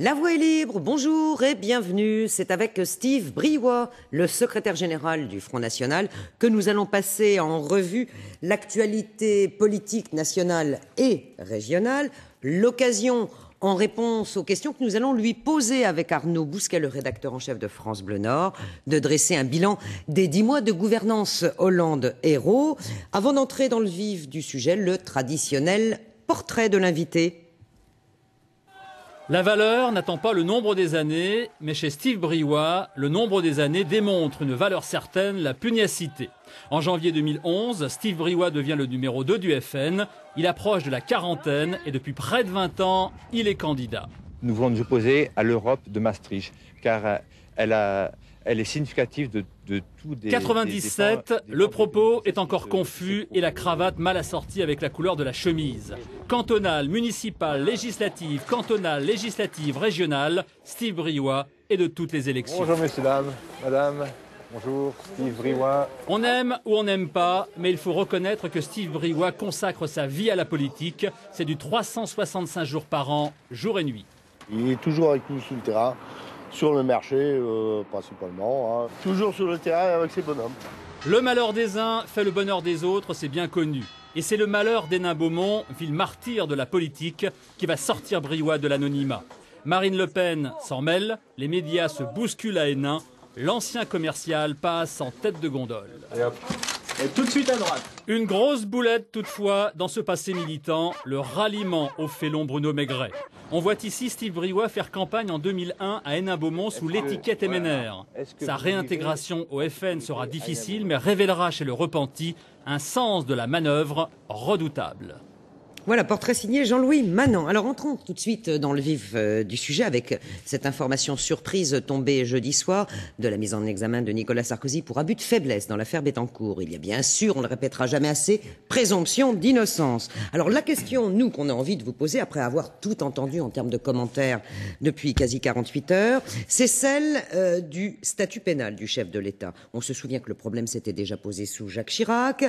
La voix est libre, bonjour et bienvenue. C'est avec Steve Briouat, le secrétaire général du Front National, que nous allons passer en revue l'actualité politique nationale et régionale. L'occasion, en réponse aux questions que nous allons lui poser avec Arnaud Bousquet, le rédacteur en chef de France Bleu Nord, de dresser un bilan des 10 mois de gouvernance Hollande-Hérault. Avant d'entrer dans le vif du sujet, le traditionnel portrait de l'invité. La valeur n'attend pas le nombre des années, mais chez Steve Briouat, le nombre des années démontre une valeur certaine, la pugnacité. En janvier 2011, Steve Briouat devient le numéro 2 du FN. Il approche de la quarantaine et depuis près de 20 ans, il est candidat. Nous voulons nous opposer à l'Europe de Maastricht, car elle est significative de tout des... 97, le propos est encore confus et la cravate mal assortie avec la couleur de la chemise. Cantonale, municipale, législative, cantonale, législative, régionale, Steve Briouat est de toutes les élections. Bonjour messieurs, dames, madame, bonjour, Steve Briouat. On aime ou on n'aime pas, mais il faut reconnaître que Steve Briouat consacre sa vie à la politique. C'est du 365 jours par an, jour et nuit. Il est toujours avec nous sur le terrain. Sur le marché, principalement. Toujours sur le terrain avec ses bonhommes. Le malheur des uns fait le bonheur des autres, c'est bien connu. Et c'est le malheur d'Hénin-Beaumont, ville martyre de la politique, qui va sortir Briouat de l'anonymat. Marine Le Pen s'en mêle, les médias se bousculent à Hénin. L'ancien commercial passe en tête de gondole. Et hop. Et tout de suite à droite. Une grosse boulette toutefois dans ce passé militant, le ralliement au félon Bruno Maigret. On voit ici Steve Briouat faire campagne en 2001 à Hénin-Beaumont sous l'étiquette MNR. Sa réintégration au FN sera difficile mais révélera chez le repenti un sens de la manœuvre redoutable. Voilà, portrait signé Jean-Louis Manant. Alors entrons tout de suite dans le vif du sujet avec cette information surprise tombée jeudi soir de la mise en examen de Nicolas Sarkozy pour abus de faiblesse dans l'affaire Bettencourt. Il y a bien sûr, on le répétera jamais assez, présomption d'innocence. Alors la question, nous, qu'on a envie de vous poser après avoir tout entendu en termes de commentaires depuis quasi 48 heures, c'est celle du statut pénal du chef de l'État. On se souvient que le problème s'était déjà posé sous Jacques Chirac.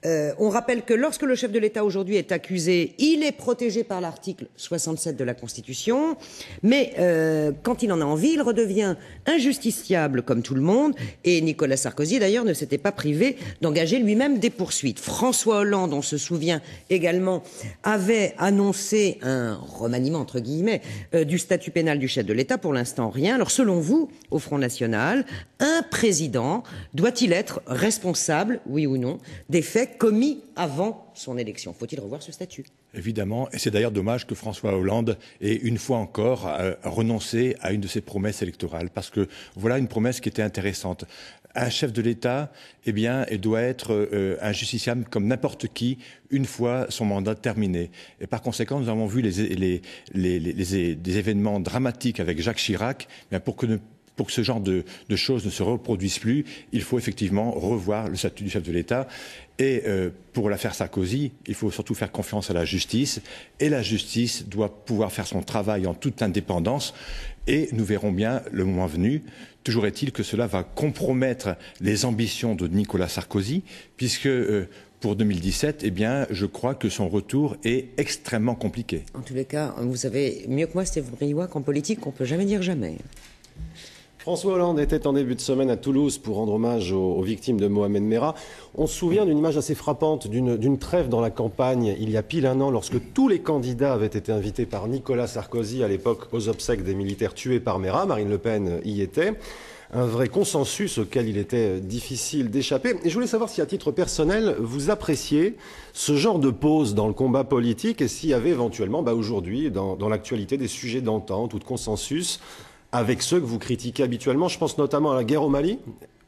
On rappelle que lorsque le chef de l'État aujourd'hui est accusé, il est protégé par l'article 67 de la Constitution, mais quand il en a envie, il redevient injusticiable comme tout le monde, et Nicolas Sarkozy d'ailleurs ne s'était pas privé d'engager lui-même des poursuites. François Hollande, on se souvient également, avait annoncé un remaniement entre guillemets du statut pénal du chef de l'État, pour l'instant rien. Alors selon vous, au Front National, un président doit-il être responsable, oui ou non, des faits commis avant son élection? Faut-il revoir ce statut? Évidemment, et c'est d'ailleurs dommage que François Hollande ait une fois encore renoncé à une de ses promesses électorales, parce que voilà une promesse qui était intéressante. Un chef de l'État, eh bien, il doit être injusticiable comme n'importe qui une fois son mandat terminé. Et par conséquent, nous avons vu des événements dramatiques avec Jacques Chirac, bien, pour que ce genre de choses ne se reproduisent plus, il faut effectivement revoir le statut du chef de l'État. Et pour l'affaire Sarkozy, il faut surtout faire confiance à la justice. Et la justice doit pouvoir faire son travail en toute indépendance. Et nous verrons bien le moment venu. Toujours est-il que cela va compromettre les ambitions de Nicolas Sarkozy, puisque pour 2017, eh bien, je crois que son retour est extrêmement compliqué. En tous les cas, vous savez mieux que moi, Steve Briouat, qu'en politique, on ne peut jamais dire jamais. François Hollande était en début de semaine à Toulouse pour rendre hommage aux victimes de Mohamed Merah. On se souvient d'une image assez frappante, d'une trêve dans la campagne, il y a pile un an, lorsque tous les candidats avaient été invités par Nicolas Sarkozy, à l'époque aux obsèques des militaires tués par Merah. Marine Le Pen y était. Un vrai consensus auquel il était difficile d'échapper. Et je voulais savoir si, à titre personnel, vous appréciez ce genre de pause dans le combat politique et s'il y avait éventuellement, aujourd'hui, dans l'actualité, des sujets d'entente ou de consensus avec ceux que vous critiquez habituellement. Je pense notamment à la guerre au Mali,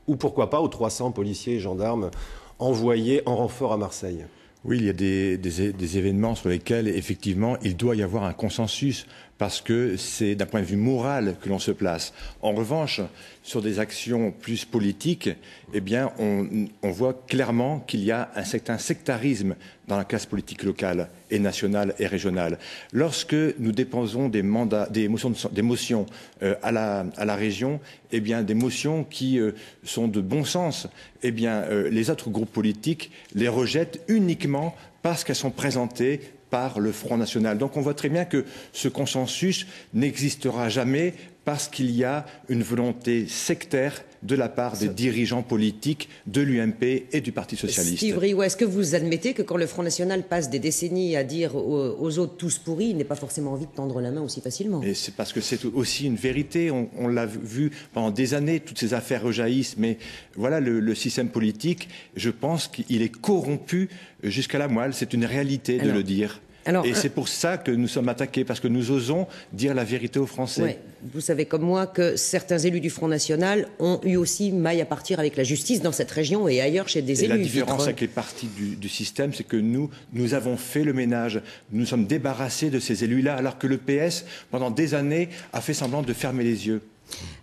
ou pourquoi pas aux 300 policiers et gendarmes envoyés en renfort à Marseille. Oui, il y a des événements sur lesquels, effectivement, il doit y avoir un consensus, parce que c'est d'un point de vue moral que l'on se place. En revanche, sur des actions plus politiques, eh bien, on voit clairement qu'il y a un certain sectarisme dans la classe politique locale et nationale et régionale. Lorsque nous déposons des motions à la région, eh bien, des motions qui sont de bon sens, eh bien, les autres groupes politiques les rejettent uniquement parce qu'elles sont présentées par le Front National. Donc on voit très bien que ce consensus n'existera jamais parce qu'il y a une volonté sectaire de la part des dirigeants politiques de l'UMP et du Parti socialiste. Steve Briouat, est-ce que vous admettez que quand le Front National passe des décennies à dire aux autres tous pourris, il n'est pas forcément envie de tendre la main aussi facilement? Et c'est parce que c'est aussi une vérité. On l'a vu pendant des années, toutes ces affaires rejaillissent. Mais voilà, le système politique, je pense qu'il est corrompu jusqu'à la moelle. C'est une réalité de le dire. Et c'est pour ça que nous sommes attaqués, parce que nous osons dire la vérité aux Français. Ouais. Vous savez comme moi que certains élus du Front National ont eu aussi maille à partir avec la justice dans cette région et ailleurs chez des élus. La différence avec les partis du système, c'est que nous avons fait le ménage. Nous sommes débarrassés de ces élus-là, alors que le PS, pendant des années, a fait semblant de fermer les yeux.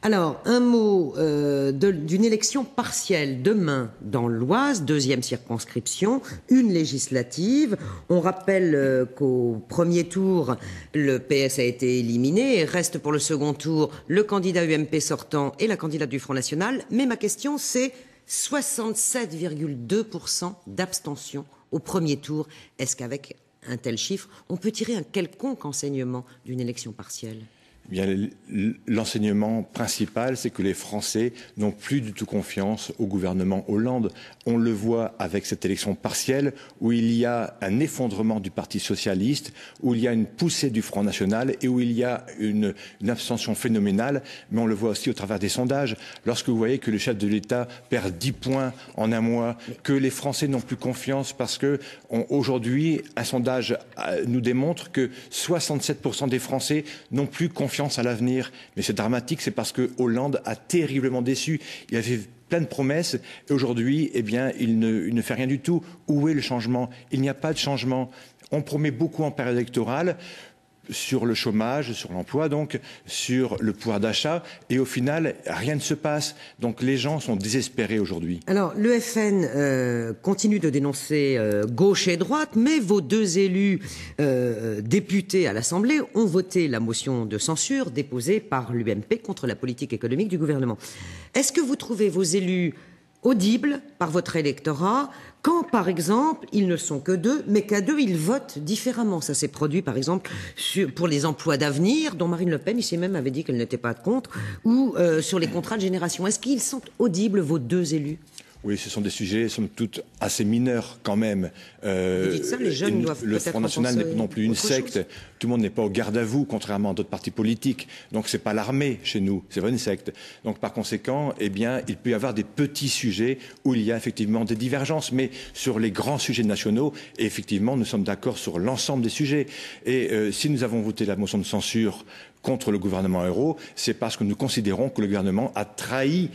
Alors, un mot d'une élection partielle demain dans l'Oise, 2e circonscription, une législative. On rappelle qu'au premier tour, le PS a été éliminé et reste pour le second tour le candidat UMP sortant et la candidate du Front National. Mais ma question, c'est 67,2% d'abstention au premier tour. Est-ce qu'avec un tel chiffre, on peut tirer un quelconque enseignement d'une élection partielle ? Bien, l'enseignement principal, c'est que les Français n'ont plus du tout confiance au gouvernement Hollande. On le voit avec cette élection partielle où il y a un effondrement du Parti socialiste, où il y a une poussée du Front National et où il y a une abstention phénoménale. Mais on le voit aussi au travers des sondages. Lorsque vous voyez que le chef de l'État perd 10 points en un mois, que les Français n'ont plus confiance parce que aujourd'hui, un sondage nous démontre que 67% des Français n'ont plus confiance à l'avenir. Mais c'est dramatique, c'est parce que Hollande a terriblement déçu. Il avait plein de promesses et aujourd'hui, eh bien, il ne fait rien du tout. Où est le changement? Il n'y a pas de changement. On promet beaucoup en période électorale sur le chômage, sur l'emploi, donc sur le pouvoir d'achat, et au final, rien ne se passe. Donc les gens sont désespérés aujourd'hui. Alors, le FN continue de dénoncer gauche et droite, mais vos deux élus députés à l'Assemblée ont voté la motion de censure déposée par l'UMP contre la politique économique du gouvernement. Est-ce que vous trouvez vos élus audibles par votre électorat quand, par exemple, ils ne sont que deux, mais qu'à deux, ils votent différemment? Ça s'est produit, par exemple, pour les emplois d'avenir, dont Marine Le Pen, ici même, avait dit qu'elle n'était pas contre, ou sur les contrats de génération. Est-ce qu'ils sont audibles, vos deux élus? Oui, ce sont des sujets, somme toute, assez mineurs quand même. Vous dites ça, les jeunes doivent le Front National n'est non plus une secte. Chose. Tout le monde n'est pas au garde à vous, contrairement à d'autres partis politiques. Donc c'est pas l'armée chez nous, c'est pas une secte. Donc par conséquent, eh bien, il peut y avoir des petits sujets où il y a effectivement des divergences, mais sur les grands sujets nationaux, effectivement, nous sommes d'accord sur l'ensemble des sujets. Et si nous avons voté la motion de censure contre le gouvernement Ayrault, c'est parce que nous considérons que le gouvernement a trahi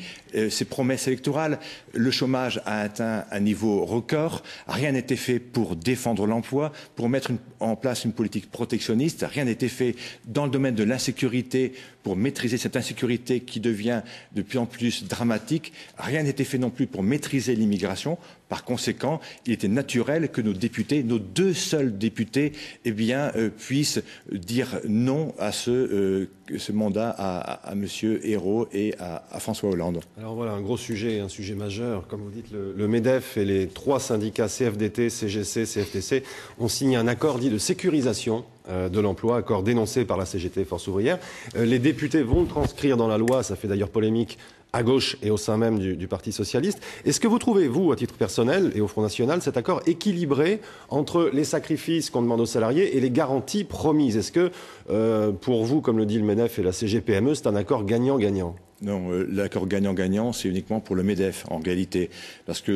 ses promesses électorales. Le chômage a atteint un niveau record. Rien n'a été fait pour défendre l'emploi, pour mettre en place une politique protectionniste. Rien n'a été fait dans le domaine de l'insécurité pour maîtriser cette insécurité qui devient de plus en plus dramatique. Rien n'a été fait non plus pour maîtriser l'immigration. Par conséquent, il était naturel que nos députés, nos deux seuls députés, eh bien, puissent dire non à ce mandat à M. Ayrault et à François Hollande. Alors voilà, un gros sujet, un sujet majeur. Comme vous dites, le MEDEF et les trois syndicats CFDT, CGC, CFTC ont signé un accord dit de sécurisation de l'emploi, accord dénoncé par la CGT Force ouvrière. Les députés vont le transcrire dans la loi, ça fait d'ailleurs polémique à gauche et au sein même du Parti socialiste. Est-ce que vous trouvez, vous, à titre personnel et au Front National, cet accord équilibré entre les sacrifices qu'on demande aux salariés et les garanties promises? Est-ce que, pour vous, comme le dit le MEDEF et la CGPME, c'est un accord gagnant-gagnant? Non, l'accord gagnant-gagnant, c'est uniquement pour le MEDEF, en réalité. Parce que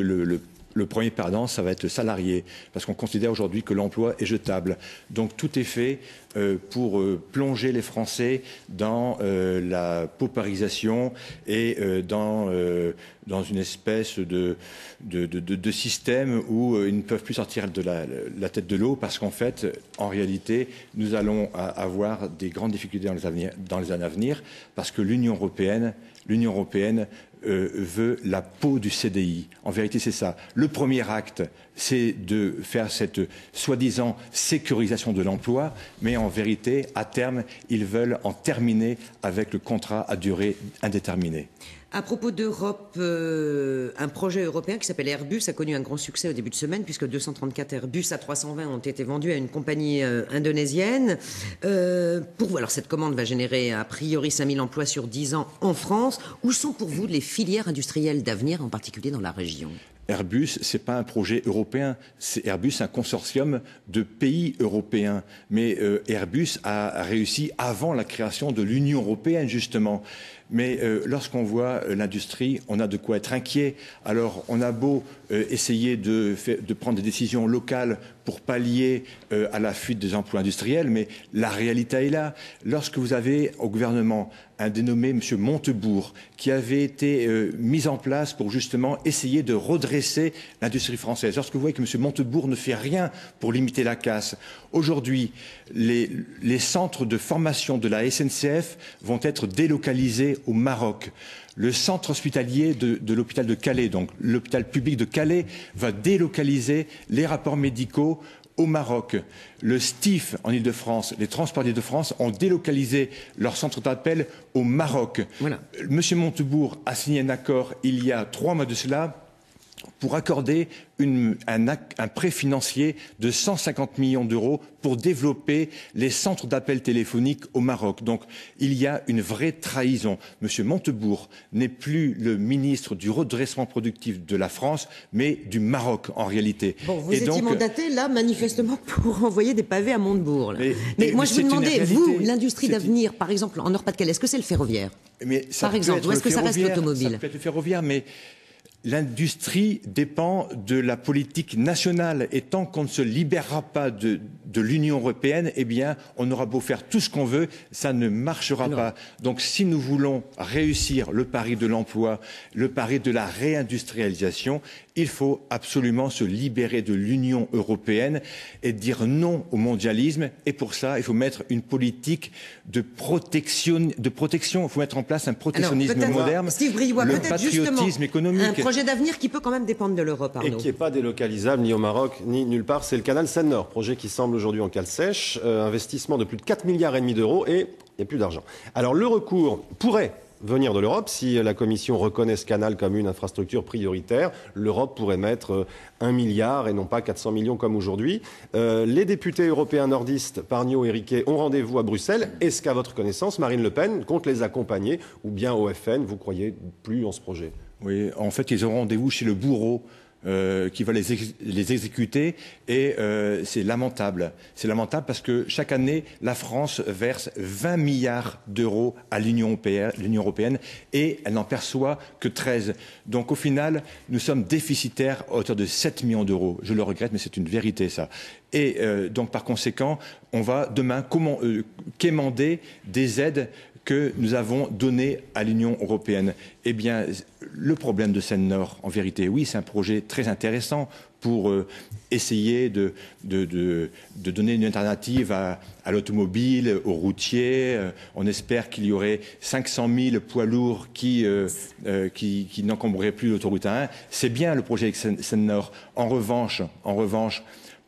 le premier perdant, ça va être le salarié, parce qu'on considère aujourd'hui que l'emploi est jetable. Donc tout est fait pour plonger les Français dans la paupérisation et dans une espèce de système où ils ne peuvent plus sortir de la tête de l'eau, parce qu'en fait, en réalité, nous allons avoir des grandes difficultés dans les années à venir, parce que l'Union européenne veut la peau du CDI. En vérité, c'est ça. Le premier acte, c'est de faire cette soi-disant sécurisation de l'emploi, mais en vérité, à terme, ils veulent en terminer avec le contrat à durée indéterminée. À propos d'Europe, un projet européen qui s'appelle Airbus a connu un grand succès au début de semaine puisque 234 Airbus A320 ont été vendus à une compagnie indonésienne. Alors cette commande va générer a priori 5000 emplois sur 10 ans en France. Où sont pour vous les filières industrielles d'avenir, en particulier dans la région ? Airbus, c'est pas un projet européen. Airbus, un consortium de pays européens. Mais Airbus a réussi avant la création de l'Union européenne, justement. Mais lorsqu'on voit l'industrie, on a de quoi être inquiet. Alors, on a beau essayer de prendre des décisions locales pour pallier à la fuite des emplois industriels, mais la réalité est là. Lorsque vous avez au gouvernement un dénommé M. Montebourg, qui avait été mis en place pour justement essayer de redresser l'industrie française, lorsque vous voyez que M. Montebourg ne fait rien pour limiter la casse, aujourd'hui, les centres de formation de la SNCF vont être délocalisés au Maroc. Le centre hospitalier de l'hôpital de Calais, donc l'hôpital public de Calais, va délocaliser les rapports médicaux au Maroc. Le STIF en Ile-de-France, les transports d'Ile-de-France ont délocalisé leur centre d'appel au Maroc. Voilà. Monsieur Montebourg a signé un accord il y a 3 mois de cela pour accorder un prêt financier de 150 millions d'euros pour développer les centres d'appel téléphoniques au Maroc. Donc, il y a une vraie trahison. Monsieur Montebourg n'est plus le ministre du redressement productif de la France, mais du Maroc, en réalité. Bon, vous étiez mandaté, là, manifestement, pour envoyer des pavés à Montebourg. Là. Mais moi, je vous demandais, vous, l'industrie d'avenir, par exemple, en Nord-Pas-de-Calais, est-ce que c'est le ferroviaire, par exemple, ou est-ce que ça reste l'automobile? Ça peut être le ferroviaire, mais l'industrie dépend de la politique nationale et tant qu'on ne se libérera pas de l'Union européenne, eh bien, on aura beau faire tout ce qu'on veut, ça ne marchera pas. Donc, si nous voulons réussir le pari de l'emploi, le pari de la réindustrialisation, il faut absolument se libérer de l'Union européenne et dire non au mondialisme. Et pour ça, il faut mettre une politique de protection. Il faut mettre en place un protectionnisme moderne, Steve Briouat, le patriotisme économique. Un projet d'avenir qui peut quand même dépendre de l'Europe, Arnaud. Et qui n'est pas délocalisable ni au Maroc ni nulle part. C'est le canal Seine-Nord, projet qui semble aujourd'hui en cale sèche. Investissement de plus de 4,5 milliards d'euros et il n'y a plus d'argent. Alors le recours pourrait venir de l'Europe. Si la Commission reconnaît ce canal comme une infrastructure prioritaire, l'Europe pourrait mettre 1 milliard et non pas 400 millions comme aujourd'hui. Les députés européens nordistes, Pargnot et Riquet, ont rendez-vous à Bruxelles. Est-ce qu'à votre connaissance, Marine Le Pen compte les accompagner ou bien au FN, vous croyez plus en ce projet? Oui, en fait, ils ont rendez-vous chez le bourreau qui va les exécuter et c'est lamentable. C'est lamentable parce que chaque année, la France verse 20 milliards d'euros à l'Union européenne et elle n'en perçoit que 13. Donc au final, nous sommes déficitaires à hauteur de 7 millions d'euros. Je le regrette, mais c'est une vérité ça. Et donc par conséquent, on va demain quémander des aides que nous avons donné à l'Union européenne. Eh bien, le problème de Seine-Nord, en vérité, oui, c'est un projet très intéressant pour essayer de donner une alternative à l'automobile, aux routiers. On espère qu'il y aurait 500 000 poids lourds qui n'encombreraient plus l'autoroute A1. C'est bien le projet avec Seine-Nord. En revanche,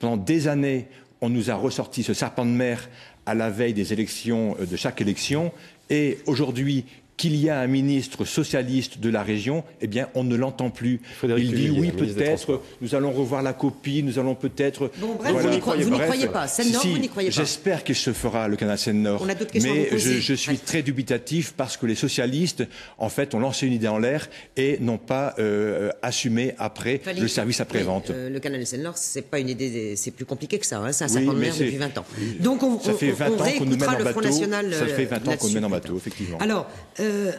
pendant des années, on nous a ressorti ce serpent de mer à la veille des élections, de chaque élection. Et aujourd'hui, qu'il y a un ministre socialiste de la région, eh bien, on ne l'entend plus. Il dit oui, peut-être, nous allons revoir la copie, nous allons peut-être... Bon, bref, voilà. Vous n'y croyez pas. Seine-Nord, vous n'y croyez pas. J'espère qu'il se fera, le canal Seine-Nord. Mais je suis très dubitatif parce que les socialistes, en fait, ont lancé une idée en l'air et n'ont pas assumé après le service après-vente. Le canal Seine-Nord, c'est pas une idée, c'est plus compliqué que ça. Hein, c'est un serpent de mer depuis 20 ans. Donc, ça fait 20 ans qu'on nous mène en bateau. Ça fait 20 ans qu'on nous mène en bateau, effectivement. Alors,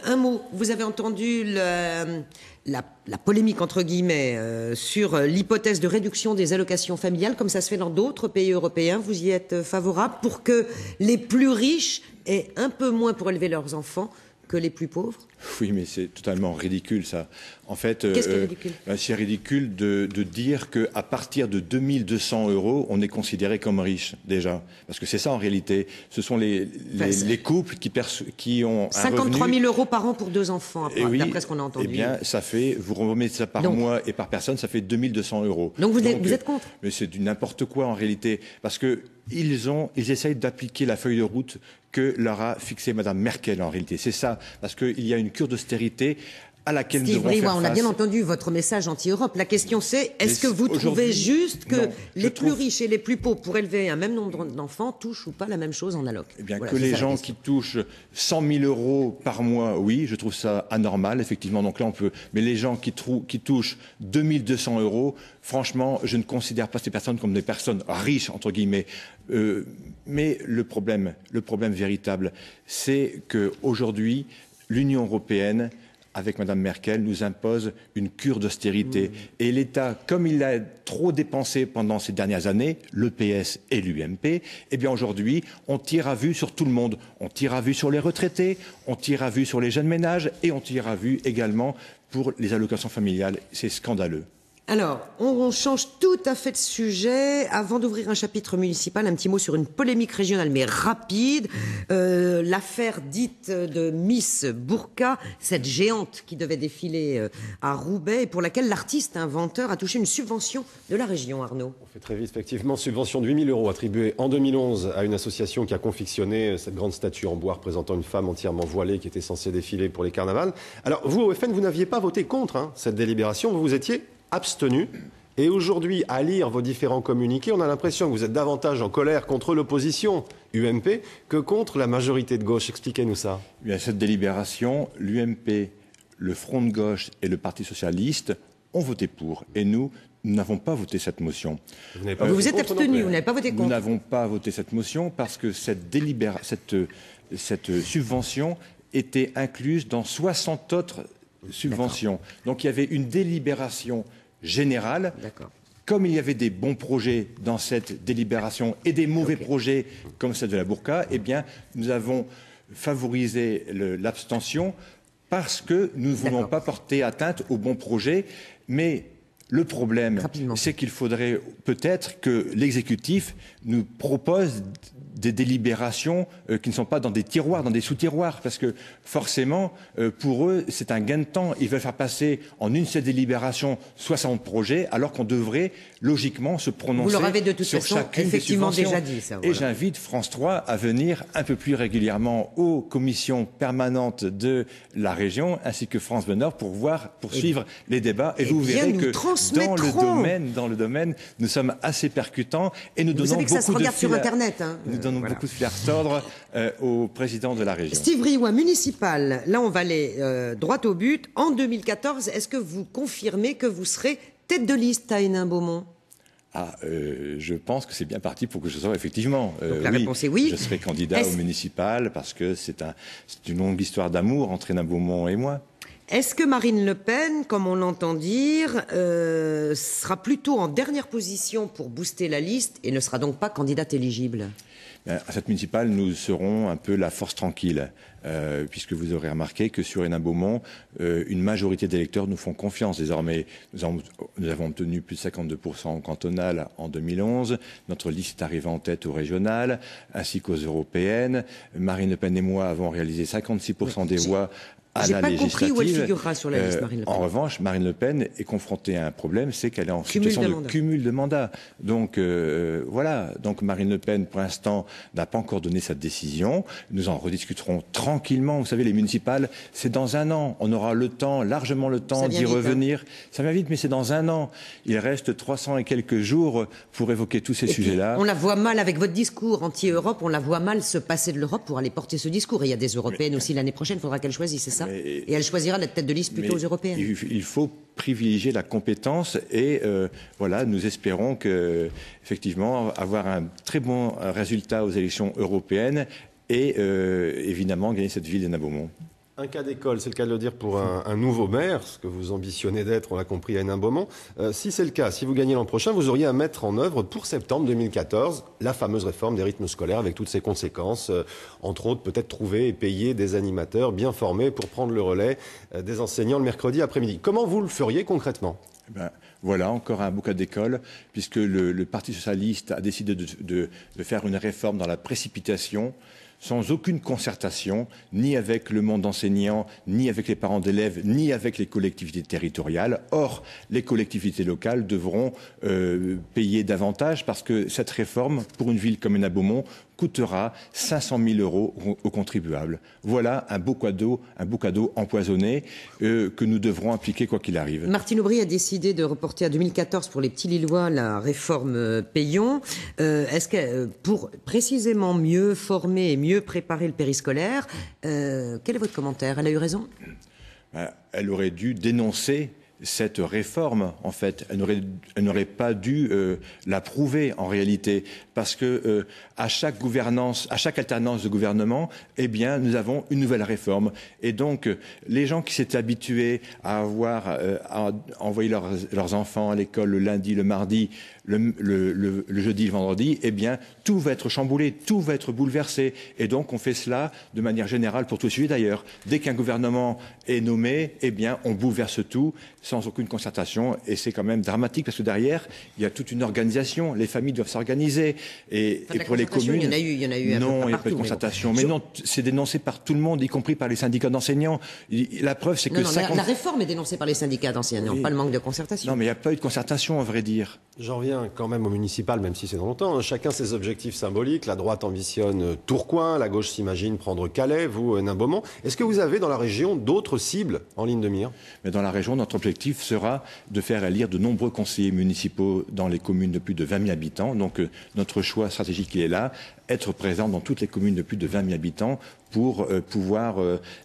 un mot, vous avez entendu la polémique, entre guillemets, sur l'hypothèse de réduction des allocations familiales, comme ça se fait dans d'autres pays européens. Vous y êtes favorable pour que les plus riches aient un peu moins pour élever leurs enfants que les plus pauvres? Oui, mais c'est totalement ridicule, ça. En fait, qu'est-ce qui est ridicule? C'est ridicule de dire qu'à partir de 2 200 €, on est considéré comme riche, déjà. Parce que c'est ça, en réalité. Ce sont les couples qui ont 53 000 € par an pour 2 enfants, d'après ce qu'on a entendu. Eh bien, ça fait, vous remettez ça par mois et par personne, ça fait 2 200 €. Donc vous êtes contre? Mais c'est du n'importe quoi, en réalité. Parce que ils essayent d'appliquer la feuille de route que leur a fixée Mme Merkel, en réalité. C'est ça. Parce qu'il y a une cure d'austérité à laquelle nous Steve devons faire Briouat, on a face. bien entendu votre message anti-Europe. La question c'est, est-ce que vous trouvez juste que non, les plus riches et les plus pauvres, pour élever un même nombre d'enfants, touchent ou pas la même chose en alloc? Eh bien, Voilà, que c'est les ça la gens question. qui touchent 100 000 euros par mois, oui, je trouve ça anormal, effectivement. Donc là, on peut. Mais les gens qui touchent 2200 euros, franchement, je ne considère pas ces personnes comme des personnes riches, entre guillemets. Mais le problème véritable, c'est qu'aujourd'hui, l'Union européenne, avec Mme Merkel, nous impose une cure d'austérité. Et l'État, comme il a trop dépensé pendant ces dernières années, le PS et l'UMP, eh bien aujourd'hui, on tire à vue sur tout le monde. On tire à vue sur les retraités, on tire à vue sur les jeunes ménages et on tire à vue également pour les allocations familiales. C'est scandaleux. Alors, on change tout à fait de sujet. Avant d'ouvrir un chapitre municipal, un petit mot sur une polémique régionale, mais rapide. L'affaire dite de Miss Bourka, cette géante qui devait défiler à Roubaix et pour laquelle l'artiste inventeur a touché une subvention de la région, Arnaud. On fait très vite, effectivement. Subvention de 8 000 euros attribuée en 2011 à une association qui a confectionné cette grande statue en bois représentant une femme entièrement voilée qui était censée défiler pour les carnavals. Alors, vous, au FN, vous n'aviez pas voté contre cette délibération, vous vous étiez abstenu. Et aujourd'hui, à lire vos différents communiqués, on a l'impression que vous êtes davantage en colère contre l'opposition UMP que contre la majorité de gauche. Expliquez-nous ça. Eh bien, cette délibération, l'UMP, le Front de gauche et le Parti socialiste ont voté pour. Et nous n'avons pas voté cette motion. Vous vous êtes abstenu, vous n'avez pas voté contre. Nous n'avons pas voté cette motion parce que cette subvention était incluse dans 60 autres subventions. Donc il y avait une délibération générale. Comme il y avait des bons projets dans cette délibération et des mauvais projets comme celle de la Bourka, eh bien, nous avons favorisé l'abstention parce que nous ne voulons pas porter atteinte aux bons projets. Mais le problème, c'est qu'il faudrait peut-être que l'exécutif nous propose des délibérations qui ne sont pas dans des tiroirs, dans des sous-tiroirs, parce que forcément, pour eux, c'est un gain de temps. Ils veulent faire passer en une seule délibération 60 projets, alors qu'on devrait logiquement se prononcer sur chacune des subventions. Vous leur avez de toute façon effectivement déjà dit ça. Et j'invite France 3 à venir un peu plus régulièrement aux commissions permanentes de la région, ainsi que France Bleu Nord, pour suivre les débats. Et vous verrez que dans le domaine, nous sommes assez percutants et nous donnons beaucoup de fil à retordre au président de la région. Steve Briouat, municipal, là on va aller droit au but. En 2014, est-ce que vous confirmez que vous serez tête de liste à Hénin-Beaumont? Je pense que c'est bien parti pour que je sois effectivement. Donc la réponse est oui. Je serai candidat au municipal parce que c'est une longue histoire d'amour entre Hénin-Beaumont et moi. Est-ce que Marine Le Pen, comme on l'entend dire, sera plutôt en dernière position pour booster la liste et ne sera donc pas candidate éligible? À cette municipale, nous serons un peu la force tranquille, puisque vous aurez remarqué que sur Hénin-Beaumont, une majorité d'électeurs nous font confiance désormais. Nous avons obtenu plus de 52% au cantonal en 2011. Notre liste est arrivée en tête au régional, ainsi qu'aux européennes. Marine Le Pen et moi avons réalisé 56% des voix à la législative. J'ai pas compris où elle figurera sur la liste, Marine Le Pen. En revanche, Marine Le Pen est confrontée à un problème, c'est qu'elle est en situation de cumul de mandats. Donc voilà. Donc Marine Le Pen, pour l'instant, n'a pas encore donné sa décision. Nous en rediscuterons tranquillement. Vous savez, les municipales, c'est dans un an. On aura le temps, largement le temps d'y revenir. Ça vient vite, mais c'est dans un an. Il reste 300 et quelques jours pour évoquer tous ces sujets-là. On la voit mal avec votre discours anti-Europe. On la voit mal se passer de l'Europe pour aller porter ce discours. Et il y a des européennes aussi l'année prochaine. Il faudra qu'elle choisisse, c'est ça? Et elle choisira la tête de liste plutôt aux européennes. Il faut privilégier la compétence et voilà, nous espérons effectivement avoir un très bon résultat aux élections européennes et évidemment gagner cette ville d'Hénin-Beaumont. Un cas d'école, c'est le cas de le dire pour un nouveau maire, ce que vous ambitionnez d'être, on l'a compris, à Hénin-Beaumont. Si c'est le cas, si vous gagnez l'an prochain, vous auriez à mettre en œuvre pour septembre 2014 la fameuse réforme des rythmes scolaires avec toutes ses conséquences. Entre autres, peut-être trouver et payer des animateurs bien formés pour prendre le relais des enseignants le mercredi après-midi. Comment vous le feriez concrètement ? Voilà, encore un beau cas d'école, puisque le Parti socialiste a décidé de faire une réforme dans la précipitation, sans aucune concertation, ni avec le monde enseignant, ni avec les parents d'élèves, ni avec les collectivités territoriales. Or, les collectivités locales devront payer davantage parce que cette réforme, pour une ville comme Hénin-Beaumont, coûtera 500 000 € aux contribuables. Voilà un beau cadeau empoisonné que nous devrons appliquer quoi qu'il arrive. Martine Aubry a décidé de reporter à 2014 pour les petits Lillois la réforme Payon. Est-ce que pour précisément mieux former et mieux préparer le périscolaire, quel est votre commentaire? Elle a eu raison? Elle aurait dû dénoncer cette réforme, en fait. Elle n'aurait pas dû l'approuver, en réalité, parce que à chaque alternance de gouvernement, eh bien, nous avons une nouvelle réforme. Et donc, les gens qui s'étaient habitués à envoyer leurs enfants à l'école le lundi, le mardi, le jeudi, le vendredi, eh bien, tout va être chamboulé, tout va être bouleversé. Et donc, on fait cela de manière générale pour tous les sujets d'ailleurs. Dès qu'un gouvernement est nommé, eh bien, on bouleverse tout sans aucune concertation. Et c'est quand même dramatique parce que derrière, il y a toute une organisation. Les familles doivent s'organiser. Et pour les communes, il y en a eu un non, peu il n'y a pas de concertation. Mais non, c'est dénoncé par tout le monde, y compris par les syndicats d'enseignants. La preuve, c'est que la réforme est dénoncée par les syndicats d'enseignants, oui. Pas le manque de concertation. Non, mais il n'y a pas eu de concertation, à vrai dire. J'en reviens quand même au municipal, même si c'est dans longtemps. Chacun ses objectifs symboliques. La droite ambitionne Tourcoing, la gauche s'imagine prendre Calais, vous, Hénin-Beaumont. Est-ce que vous avez dans la région d'autres cibles en ligne de mire? Mais dans la région, notre objectif sera de faire élire de nombreux conseillers municipaux dans les communes de plus de 20 000 habitants. Donc notre choix stratégique, il est là. Être présent dans toutes les communes de plus de 20 000 habitants pour pouvoir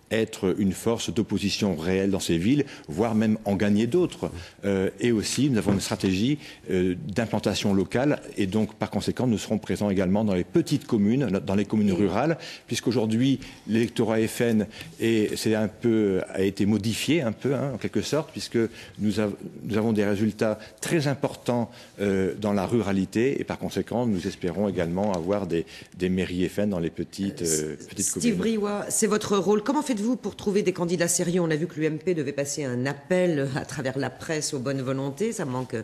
être une force d'opposition réelle dans ces villes, voire même en gagner d'autres. Et aussi, nous avons une stratégie d'implantation locale et donc, par conséquent, nous serons présents également dans les petites communes, dans les communes rurales, puisqu'aujourd'hui, l'électorat FN a été modifié un peu, en quelque sorte, puisque nous avons des résultats très importants dans la ruralité et par conséquent, nous espérons également avoir des mairies FN dans les petites communes. Steve Briouat, c'est votre rôle. Comment faites-vous pour trouver des candidats sérieux? On a vu que l'UMP devait passer un appel à travers la presse aux bonnes volontés. Ça manque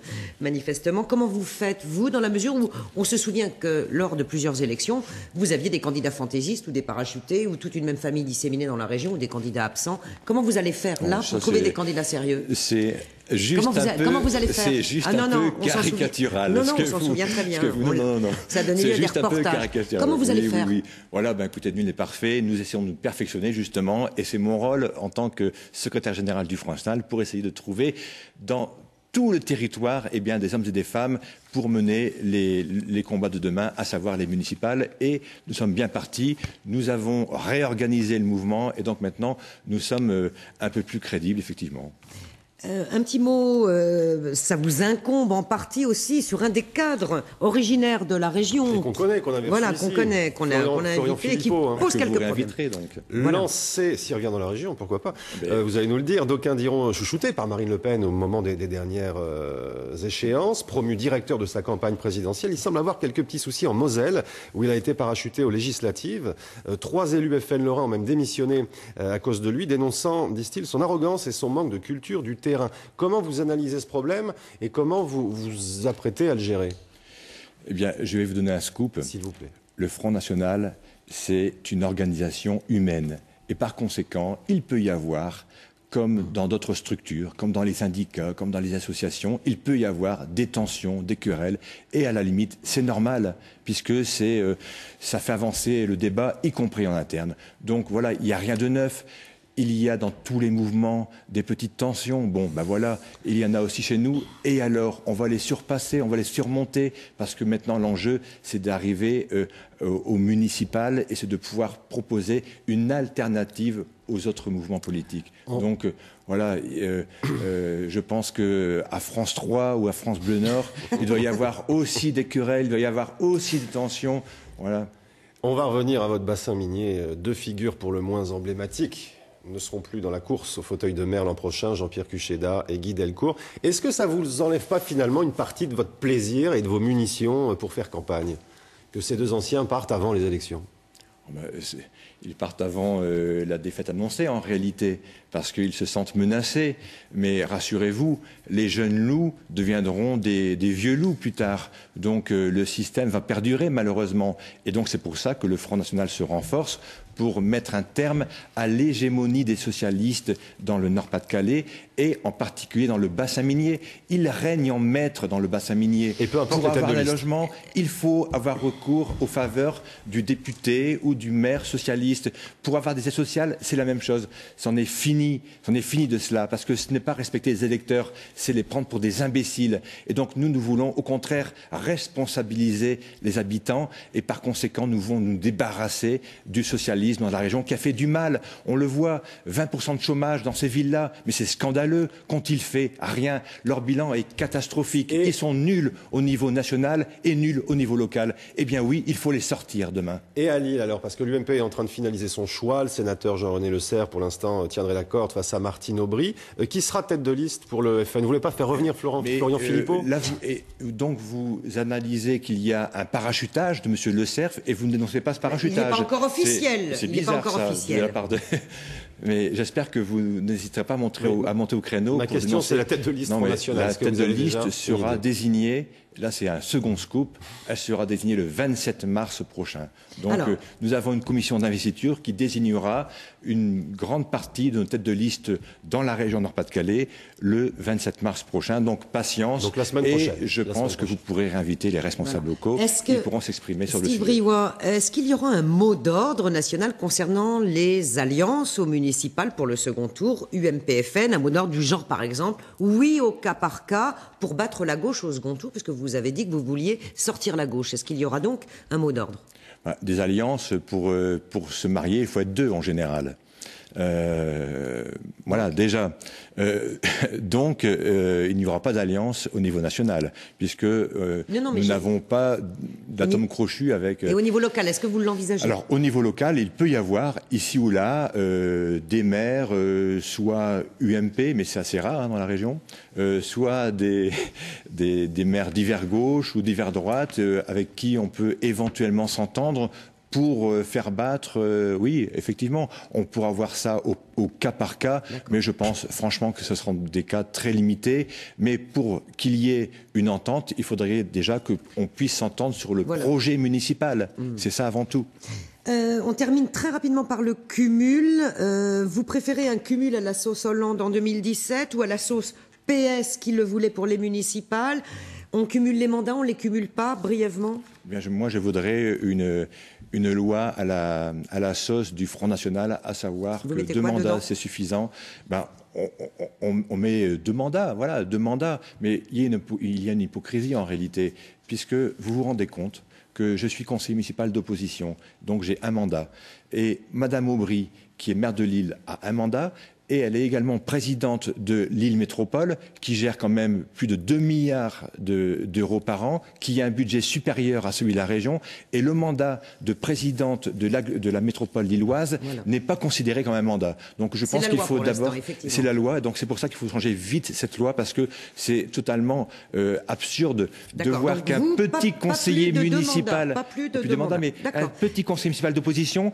manifestement. Comment vous faites, vous, dans la mesure où on se souvient que lors de plusieurs élections, vous aviez des candidats fantaisistes ou des parachutés ou toute une même famille disséminée dans la région ou des candidats absents. Comment vous allez faire là pour trouver des candidats sérieux? C'est juste comment vous allez faire? C'est juste un peu caricatural. Non, on s'en souvient très bien. Non. Ça a donné lieu à des reportages. Comment vous allez faire? Oui. Voilà, écoutez, nul n'est parfait. Nous essayons de nous perfectionner, justement. Et c'est mon rôle, en tant que secrétaire général du Front National, pour essayer de trouver dans tout le territoire des hommes et des femmes pour mener les combats de demain, à savoir les municipales. Et nous sommes bien partis. Nous avons réorganisé le mouvement. Et donc maintenant, nous sommes un peu plus crédibles, effectivement. Un petit mot, ça vous incombe en partie aussi sur un des cadres originaires de la région. Et qu'on connaît, qu'on avait qu'on a invité et qui pose quelques problèmes. Lancé, s'il revient dans la région, pourquoi pas. Vous allez nous le dire, d'aucuns diront chouchouté par Marine Le Pen au moment des dernières échéances, promu directeur de sa campagne présidentielle. Il semble avoir quelques petits soucis en Moselle, où il a été parachuté aux législatives. 3 élus FN Lorrain ont même démissionné à cause de lui, dénonçant, disent-ils, son arrogance et son manque de culture du terrain. Comment vous analysez ce problème et comment vous vous apprêtez à le gérer? Eh bien, je vais vous donner un scoop. S'il vous plaît. Le Front National, c'est une organisation humaine. Et par conséquent, il peut y avoir, comme dans d'autres structures, comme dans les syndicats, comme dans les associations, il peut y avoir des tensions, des querelles. Et à la limite, c'est normal, puisque ça fait avancer le débat, y compris en interne. Donc voilà, il n'y a rien de neuf. Il y a dans tous les mouvements des petites tensions. Voilà, il y en a aussi chez nous. Et alors, on va les surpasser, on va les surmonter, parce que maintenant, l'enjeu, c'est d'arriver au municipal et c'est de pouvoir proposer une alternative aux autres mouvements politiques. Donc, voilà, je pense qu'à France 3 ou à France Bleu Nord, il doit y avoir aussi des querelles, il doit y avoir aussi des tensions. Voilà. On va revenir à votre bassin minier. 2 figures pour le moins emblématiques ne seront plus dans la course au fauteuil de maire l'an prochain, Jean-Pierre Cuchéda et Guy Delcourt. Est-ce que ça ne vous enlève pas finalement une partie de votre plaisir et de vos munitions pour faire campagne? Que ces 2 anciens partent avant les élections? Ils partent avant la défaite annoncée, en réalité, parce qu'ils se sentent menacés. Mais rassurez-vous, les jeunes loups deviendront des vieux loups plus tard. Donc le système va perdurer, malheureusement. Et donc c'est pour ça que le Front National se renforce, pour mettre un terme à l'hégémonie des socialistes dans le Nord-Pas-de-Calais et en particulier dans le bassin minier. Il règne en maître dans le bassin minier. Et peu importe pour avoir les des logements, il faut avoir recours aux faveurs du député ou du maire socialiste. Pour avoir des aides sociales, c'est la même chose. C'en est fini de cela, parce que ce n'est pas respecter les électeurs, c'est les prendre pour des imbéciles. Et donc nous voulons au contraire responsabiliser les habitants, et par conséquent nous voulons nous débarrasser du socialisme dans la région qui a fait du mal. On le voit, 20% de chômage dans ces villes-là, mais c'est scandaleux. Qu'ont-ils fait? Rien. Leur bilan est catastrophique. Ils sont nuls au niveau national et nuls au niveau local. Eh bien oui, il faut les sortir demain. Et à Lille alors, parce que l'UMP est en train de finaliser son choix, le sénateur Jean-René Le Serre pour l'instant tiendrait la corde face à Martine Aubry. Qui sera tête de liste pour le FN? Vous voulez pas faire revenir Florian Philippot? Là, donc vous analysez qu'il y a un parachutage de M. Le Serre et vous ne dénoncez pas ce parachutage. Il n'est pas encore officiel. C'est bizarre ça, de la part de... Mais j'espère que vous n'hésiterez pas à monter au créneau. Ma question, c'est la tête de liste nationale. La tête de liste sera désignée, là c'est un second scoop, elle sera désignée le 27 mars prochain. Donc nous avons une commission d'investiture qui désignera une grande partie de nos têtes de liste dans la région Nord-Pas-de-Calais le 27 mars prochain. Donc patience. Donc la semaine prochaine. Et je pense que vous pourrez réinviter les responsables locaux qui pourront s'exprimer sur le sujet. Steve Briouat, est-ce qu'il y aura un mot d'ordre national concernant les alliances au municipal pour le second tour, UMP-FN, un mot d'ordre du genre par exemple, oui au cas par cas pour battre la gauche au second tour, puisque vous avez dit que vous vouliez sortir la gauche. Est-ce qu'il y aura donc un mot d'ordre? Des alliances, pour se marier, il faut être deux en général. Voilà, déjà. Donc, il n'y aura pas d'alliance au niveau national, puisque nous n'avons pas d'atome crochu avec... Et au niveau local, est-ce que vous l'envisagez? Alors, au niveau local, il peut y avoir, ici ou là, des maires, soit UMP, mais c'est assez rare dans la région, soit des maires d'hiver gauche ou d'hiver droite, avec qui on peut éventuellement s'entendre pour faire battre, oui, effectivement, on pourra voir ça au cas par cas, mais je pense franchement que ce seront des cas très limités. Mais pour qu'il y ait une entente, il faudrait déjà qu'on puisse s'entendre sur le projet municipal. C'est ça avant tout. On termine très rapidement par le cumul. Vous préférez un cumul à la sauce Hollande en 2017 ou à la sauce PS qui le voulait pour les municipales? On cumule les mandats, on les cumule pas, brièvement? Bien, moi, je voudrais une loi à la sauce du Front National, à savoir que 2 mandats, c'est suffisant. On met 2 mandats, voilà, 2 mandats. Mais il y a une hypocrisie en réalité, puisque vous vous rendez compte que je suis conseiller municipal d'opposition, donc j'ai un mandat. Et Madame Aubry, qui est maire de Lille, a un mandat. Et elle est également présidente de Lille Métropole, qui gère quand même plus de 2 milliards d'euros par an, qui a un budget supérieur à celui de la région. Et le mandat de présidente de la métropole lilloise n'est pas considéré comme un mandat. Donc je pense qu'il faut d'abord... C'est la loi, donc c'est pour ça qu'il faut changer vite cette loi, parce que c'est totalement absurde de voir qu'un petit conseiller municipal... Pas plus de 2 mandats, mais un petit conseiller municipal d'opposition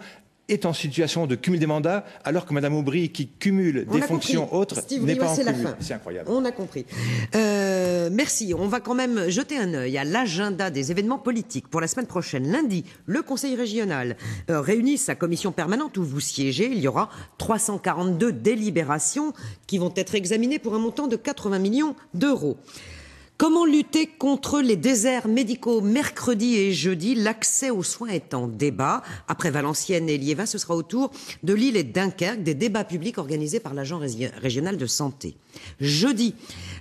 est en situation de cumul des mandats, alors que Mme Aubry, qui cumule des fonctions autres, n'est pas en cumul. C'est incroyable. On a compris. Merci. On va quand même jeter un œil à l'agenda des événements politiques pour la semaine prochaine. Lundi, le Conseil régional réunit sa commission permanente où vous siégez. Il y aura 342 délibérations qui vont être examinées pour un montant de 80 millions d'euros. Comment lutter contre les déserts médicaux? Mercredi et jeudi, l'accès aux soins est en débat. Après Valenciennes et Liévin, ce sera au tour de Lille et Dunkerque, des débats publics organisés par l'Agence régionale de santé. Jeudi,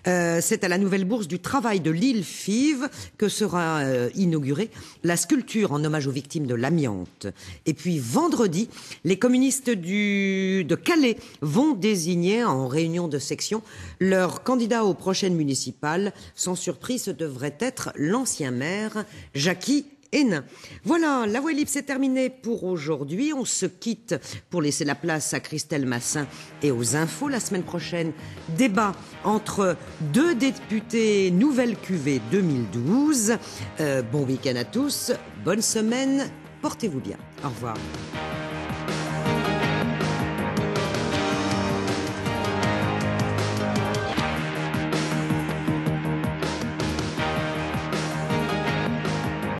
c'est à la nouvelle bourse du travail de Lille-Fives que sera inaugurée la sculpture en hommage aux victimes de l'amiante. Et puis vendredi, les communistes de Calais vont désigner en réunion de section leur candidat aux prochaines municipales. Sans surprise, ce devrait être l'ancien maire Jacky Hénin. Voilà, la voie libre, c'est terminé pour aujourd'hui. On se quitte pour laisser la place à Christelle Massin et aux infos. La semaine prochaine, débat entre 2 députés Nouvelle Cuvée 2012. Bon week-end à tous, bonne semaine, portez-vous bien. Au revoir.